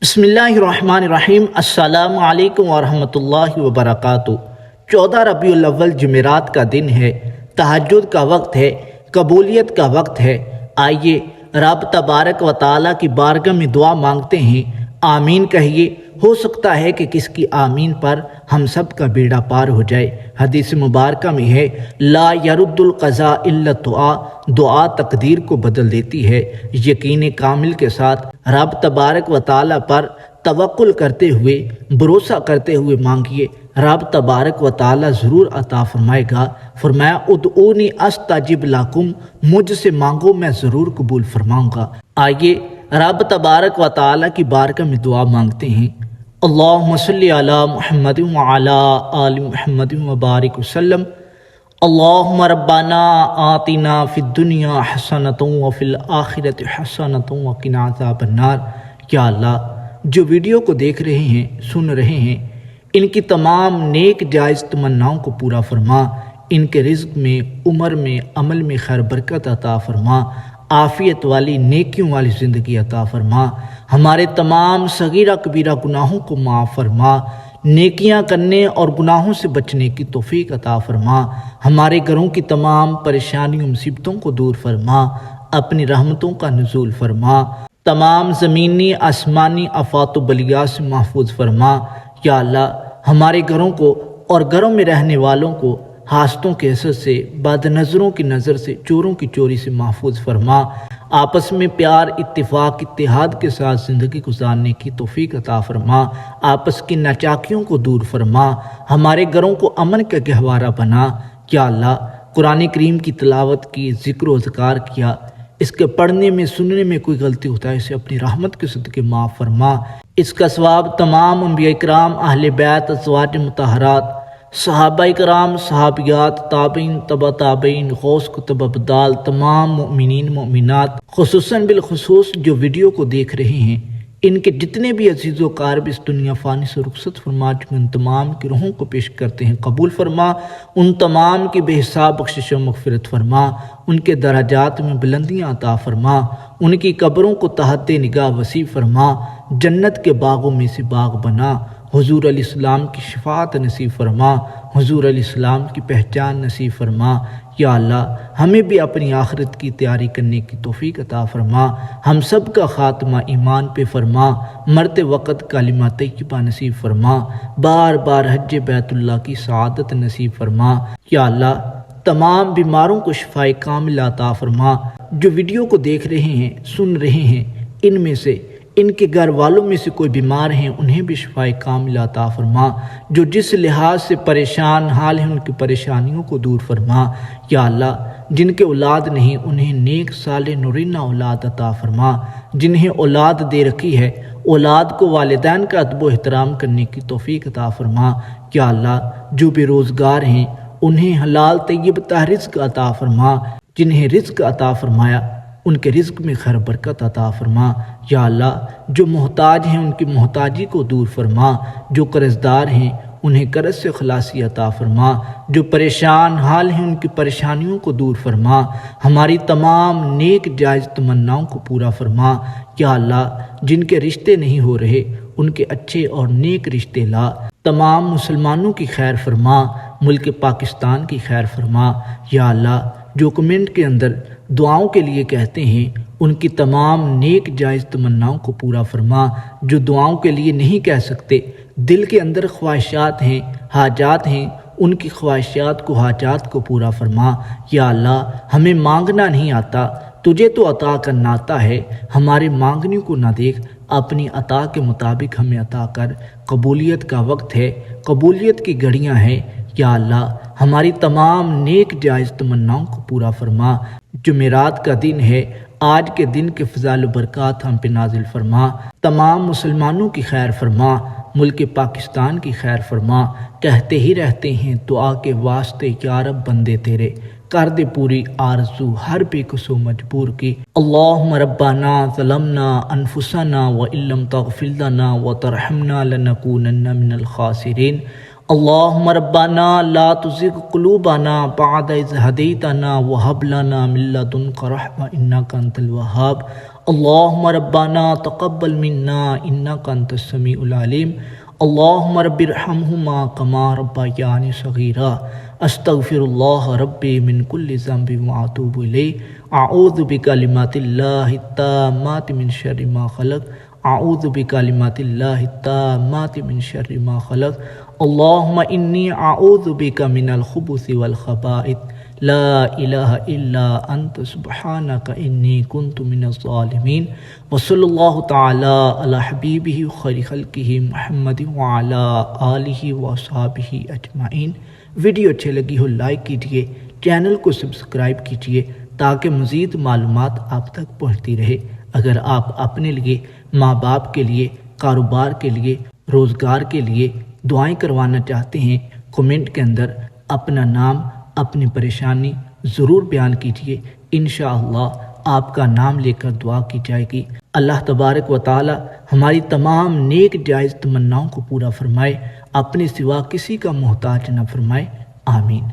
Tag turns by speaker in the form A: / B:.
A: بسم اللہ الرحمن الرحیم۔ السلام علیکم ورحمۃ اللہ وبرکاتہ۔ 14 ربیع الاول جمعرات کا دن ہے، تہجد کا وقت ہے، قبولیت کا وقت ہے۔ آئیے رب تبارک و تعالیٰ کی بارگاہ میں دعا مانگتے ہیں۔ آمین کہیے، ہو سکتا ہے کہ کس کی آمین پر ہم سب کا بیڑا پار ہو جائے۔ حدیث مبارکہ میں ہے، لا یرد القضاء الا الدعاء، دعا تقدیر کو بدل دیتی ہے۔ یقین کامل کے ساتھ رب تبارک و تعالیٰ پر توکل کرتے ہوئے، بھروسہ کرتے ہوئے مانگیے، رب تبارک و تعالیٰ ضرور عطا فرمائے گا۔ فرمایا ادعونی استجب لکم، مجھ سے مانگو میں ضرور قبول فرماؤں گا۔ آئیے رب تبارک و تعالیٰ کی بارگاہ میں دعا مانگتے ہیں۔ اللہم صلی علی محمد وعلی آل محمد وبارک وسلم۔ اللہم ربنا آتنا فی الدنیا حسنۃ وفی الآخرۃ حسنۃ وقنا عذاب النار۔ یا اللہ، جو ویڈیو کو دیکھ رہے ہیں، سن رہے ہیں، ان کی تمام نیک جائز تمناؤں کو پورا فرما، ان کے رزق میں، عمر میں، عمل میں خیر برکت عطا فرما، عافیت والی نیکیوں والی زندگی عطا فرما، ہمارے تمام صغیرہ کبیرہ گناہوں کو معاف فرما، نیکیاں کرنے اور گناہوں سے بچنے کی توفیق عطا فرما، ہمارے گھروں کی تمام پریشانیوں مصیبتوں کو دور فرما، اپنی رحمتوں کا نزول فرما، تمام زمینی آسمانی آفات و بلیات سے محفوظ فرما۔ یا اللہ، ہمارے گھروں کو اور گھروں میں رہنے والوں کو حاسدوں کے اثر سے، بد نظروں کی نظر سے، چوروں کی چوری سے محفوظ فرما، آپس میں پیار، اتفاق، اتحاد کے ساتھ زندگی گزارنے کی توفیق عطا فرما، آپس کی ناچاکیوں کو دور فرما، ہمارے گھروں کو امن کا گہوارہ بنا۔ یا اللہ، قرآن کریم کی تلاوت کی، ذکر و اذکار کیا، اس کے پڑھنے میں، سننے میں کوئی غلطی ہوتا ہے اسے اپنی رحمت کے صدقے معاف فرما۔ اس کا ثواب تمام انبیاء کرام، اہل بیت، ازواج مطہرات، صحابہ کرام، صحابیات، تابعین، تبع تابعین، غوث کتب ابدال، تمام مؤمنین مومنات، خصوصاً بالخصوص جو ویڈیو کو دیکھ رہے ہیں، ان کے جتنے بھی عزیز و قارب اس دنیا فانی سے رخصت فرما چکے، ان تمام کی روحوں کو پیش کرتے ہیں، قبول فرما، ان تمام کی بے حساب بخشش و مغفرت فرما، ان کے درجات میں بلندیاں عطا فرما، ان کی قبروں کو تحت نگاہ وسیع فرما، جنت کے باغوں میں سے باغ بنا، حضور علیہ السلام کی شفاعت نصیب فرما، حضور علیہ السلام کی پہچان نصیب فرما۔ یا اللہ، ہمیں بھی اپنی آخرت کی تیاری کرنے کی توفیق عطا فرما، ہم سب کا خاتمہ ایمان پہ فرما، مرتے وقت کلمہ طیبہ نصیب فرما، بار بار حج بیت اللہ کی سعادت نصیب فرما۔ یا اللہ، تمام بیماروں کو شفائے کاملہ عطا فرما۔ جو ویڈیو کو دیکھ رہے ہیں، سن رہے ہیں، ان میں سے ان کے گھر والوں میں سے کوئی بیمار ہیں، انہیں بھی شفائے کاملہ عطا فرما۔ جو جس لحاظ سے پریشان حال ہیں، ان کی پریشانیوں کو دور فرما۔ یا اللہ، جن کے اولاد نہیں، انہیں نیک صالح نورینہ اولاد عطا فرما۔ جنہیں اولاد دے رکھی ہے، اولاد کو والدین کا ادب و احترام کرنے کی توفیق عطا فرما۔ یا اللہ، جو بے روزگار ہیں، انہیں حلال طیب رزق عطا فرما۔ جنہیں رزق عطا فرمایا، ان کے رزق میں خیر برکت عطا فرما۔ یا اللہ، جو محتاج ہیں، ان کی محتاجی کو دور فرما۔ جو قرض دار ہیں، انہیں قرض سے خلاصی عطا فرما۔ جو پریشان حال ہیں، ان کی پریشانیوں کو دور فرما۔ ہماری تمام نیک جائز تمناؤں کو پورا فرما۔ یا اللہ، جن کے رشتے نہیں ہو رہے، ان کے اچھے اور نیک رشتے لا۔ تمام مسلمانوں کی خیر فرما، ملک پاکستان کی خیر فرما۔ یا اللہ، جو کمنٹ کے اندر دعاؤں کے لیے کہتے ہیں، ان کی تمام نیک جائز تمناؤں کو پورا فرما۔ جو دعاؤں کے لیے نہیں کہہ سکتے، دل کے اندر خواہشات ہیں، حاجات ہیں، ان کی خواہشات کو، حاجات کو پورا فرما۔ یا اللہ، ہمیں مانگنا نہیں آتا، تجھے تو عطا کرنا آتا ہے، ہمارے مانگنے کو نہ دیکھ، اپنی عطا کے مطابق ہمیں عطا کر۔ قبولیت کا وقت ہے، قبولیت کی گھڑیاں ہیں۔ یا اللہ، ہماری تمام نیک جائز تمناؤں کو پورا فرما۔ جمعرات کا دن ہے، آج کے دن کے فضائل و برکات ہم پہ نازل فرما۔ تمام مسلمانوں کی خیر فرما، ملک پاکستان کی خیر فرما۔ کہتے ہی رہتے ہیں دعا کے واسطے، یا رب بندے تیرے کر دے پوری آرزو ہر بے قصو مجبور کی۔ اللہم ربنا ظلمنا انفسنا وان لم تغفر لنا وترحمنا لنکونن من الخاسرین۔ اللہم ربنا لا تزغ قلوبنا بعد اذ ہدیتنا وہب لنا من لدنک رحمۃ انک انت الوہاب۔ اللہم ربنا تقبل منا انک انت السمیع العلیم اللہم رب ارحمہما کما ربیانی صغیرا استغفر اللہ ربی من کل ذنب واتوب الیہ اعوذ بکلمات اللہ التامات من شر ما خلق اعوذ بکلمات اللہ التامات من شر ما خلق اللہم انی اعوذ بک من الخبث والخبائث لا الہ الا انت سبحانک انی کنت من الظالمین وصلی اللہ تعالی علی حبیبہ خیر خلقہ محمد وعلی آلہ واصحابہ اجمعین۔ ویڈیو اچھے لگی ہو لائک کیجئے، چینل کو سبسکرائب کیجئے تاکہ مزید معلومات آپ تک پہنچتی رہے۔ اگر آپ اپنے لیے، ماں باپ کے لیے، کاروبار کے لیے، روزگار کے لیے دعائیں کروانا چاہتے ہیں، کمنٹ کے اندر اپنا نام، اپنی پریشانی ضرور بیان کیجیے، انشاءاللہ آپ کا نام لے کر دعا کی جائے گی۔ اللہ تبارک و تعالی ہماری تمام نیک جائز تمناؤں کو پورا فرمائے، اپنے سوا کسی کا محتاج نہ فرمائے، آمین۔